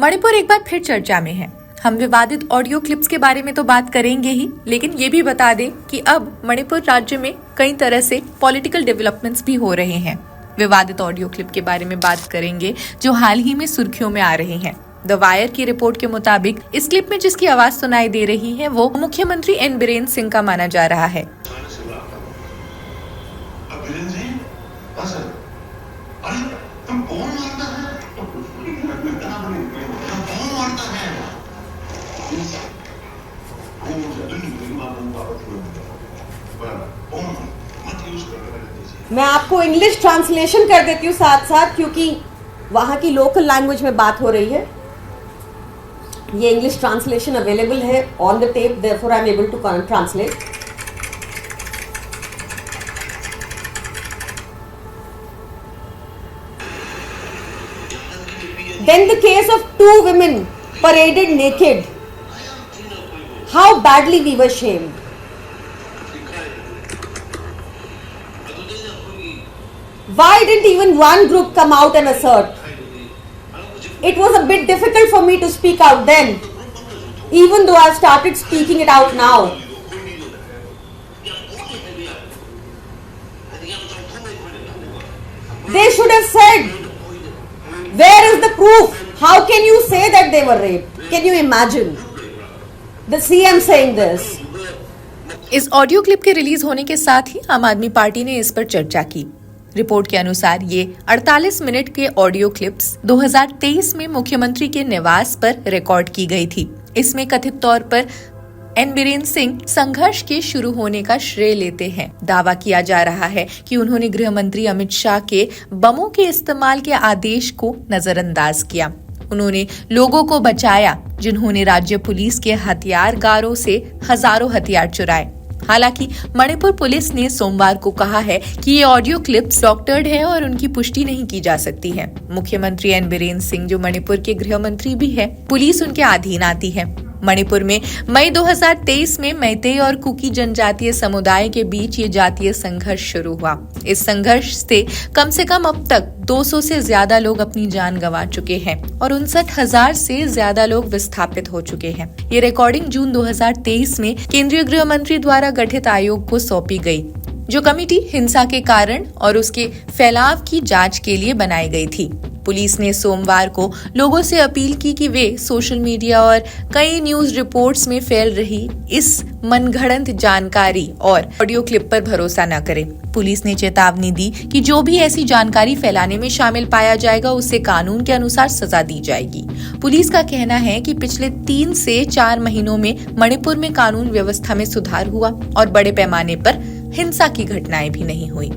मणिपुर एक बार फिर चर्चा में है। हम विवादित ऑडियो क्लिप्स के बारे में तो बात करेंगे ही, लेकिन ये भी बता दें कि अब मणिपुर राज्य में कई तरह से पॉलिटिकल डेवलपमेंट्स भी हो रहे हैं। विवादित ऑडियो क्लिप के बारे में बात करेंगे जो हाल ही में सुर्खियों में आ रहे हैं। द वायर की रिपोर्ट के मुताबिक इस क्लिप में जिसकी आवाज सुनाई दे रही है वो मुख्यमंत्री एन बीरेन सिंह का माना जा रहा है। मैं आपको इंग्लिश ट्रांसलेशन कर देती हूँ साथ साथ, क्योंकि वहाँ की लोकल लैंग्वेज में बात हो रही है। ये इंग्लिश ट्रांसलेशन अवेलेबल है on the tape, therefore I am able to translate. Then the case of two women paraded naked. How badly we were shamed. Why didn't even one group come out and assert? It was a bit difficult for me to speak out then, even though I've started speaking it out now. They should have said, where is the proof? How can you say that they were raped? Can you imagine the CM saying this? इस audio clip के release होने के साथ ही आम आदमी party ने इस पर चर्चा की। रिपोर्ट के अनुसार ये 48 मिनट के ऑडियो क्लिप्स 2023 में मुख्यमंत्री के निवास पर रिकॉर्ड की गई थी। इसमें कथित तौर पर एन बीरेन सिंह संघर्ष के शुरू होने का श्रेय लेते हैं। दावा किया जा रहा है कि उन्होंने गृह मंत्री अमित शाह के बमों के इस्तेमाल के आदेश को नजरअंदाज किया। उन्होंने लोगों को बचाया जिन्होंने राज्य पुलिस के हथियारगारों से हजारों हथियार चुराए। हालांकि मणिपुर पुलिस ने सोमवार को कहा है कि ये ऑडियो क्लिप्स डॉक्टर्ड है और उनकी पुष्टि नहीं की जा सकती है। मुख्यमंत्री एन बीरेन सिंह जो मणिपुर के गृह मंत्री भी है, पुलिस उनके अधीन आती है। मणिपुर में मई 2023 में मैतेई और कुकी जनजातीय समुदाय के बीच ये जातीय संघर्ष शुरू हुआ। इस संघर्ष से कम अब तक 200 से ज्यादा लोग अपनी जान गंवा चुके हैं और 59,000 से ज्यादा लोग विस्थापित हो चुके हैं। ये रिकॉर्डिंग जून 2023 में केंद्रीय गृह मंत्री द्वारा गठित आयोग को सौंपी गई, जो कमेटी हिंसा के कारण और उसके फैलाव की जांच के लिए बनाई गई थी। पुलिस ने सोमवार को लोगों से अपील की कि वे सोशल मीडिया और कई न्यूज रिपोर्ट्स में फैल रही इस मनगढ़ंत जानकारी और ऑडियो क्लिप पर भरोसा न करें। पुलिस ने चेतावनी दी कि जो भी ऐसी जानकारी फैलाने में शामिल पाया जाएगा उसे कानून के अनुसार सजा दी जाएगी। पुलिस का कहना है कि पिछले 3 से 4 महीनों में मणिपुर में कानून व्यवस्था में सुधार हुआ और बड़े पैमाने पर हिंसा की घटनाएं भी नहीं हुई।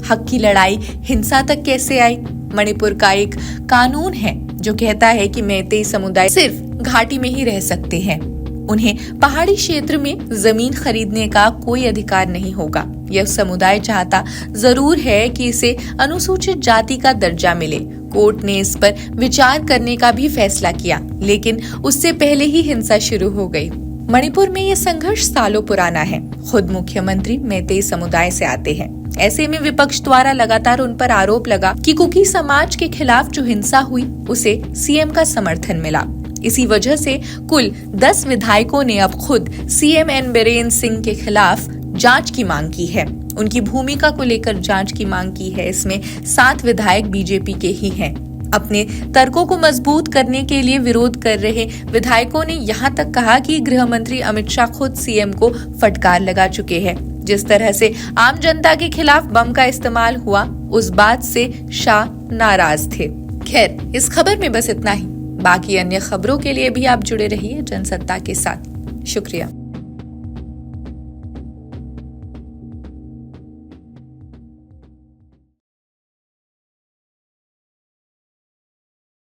हक की लड़ाई हिंसा तक कैसे आई? मणिपुर का एक कानून है जो कहता है कि मैतेई समुदाय सिर्फ घाटी में ही रह सकते हैं। उन्हें पहाड़ी क्षेत्र में जमीन खरीदने का कोई अधिकार नहीं होगा। यह समुदाय चाहता जरूर है कि इसे अनुसूचित जाति का दर्जा मिले। कोर्ट ने इस पर विचार करने का भी फैसला किया, लेकिन उससे पहले ही हिंसा शुरू हो गई। मणिपुर में ये संघर्ष सालों पुराना है। खुद मुख्यमंत्री मैतेई समुदाय से आते हैं। ऐसे में विपक्ष द्वारा लगातार उन पर आरोप लगा कि कुकी समाज के खिलाफ जो हिंसा हुई उसे सीएम का समर्थन मिला। इसी वजह से कुल 10 विधायकों ने अब खुद सीएम एन बीरेन सिंह के खिलाफ जांच की मांग की है। उनकी भूमिका को लेकर जांच की मांग की है। इसमें 7 विधायक बीजेपी के ही हैं। अपने तर्कों को मजबूत करने के लिए विरोध कर रहे विधायकों ने यहाँ तक कहा कि गृह मंत्री अमित शाह खुद सीएम को फटकार लगा चुके हैं। जिस तरह से आम जनता के खिलाफ बम का इस्तेमाल हुआ, उस बात से शाह नाराज थे। खैर, इस खबर में बस इतना ही। बाकी अन्य खबरों के लिए भी आप जुड़े रहिए जनसत्ता के साथ। शुक्रिया।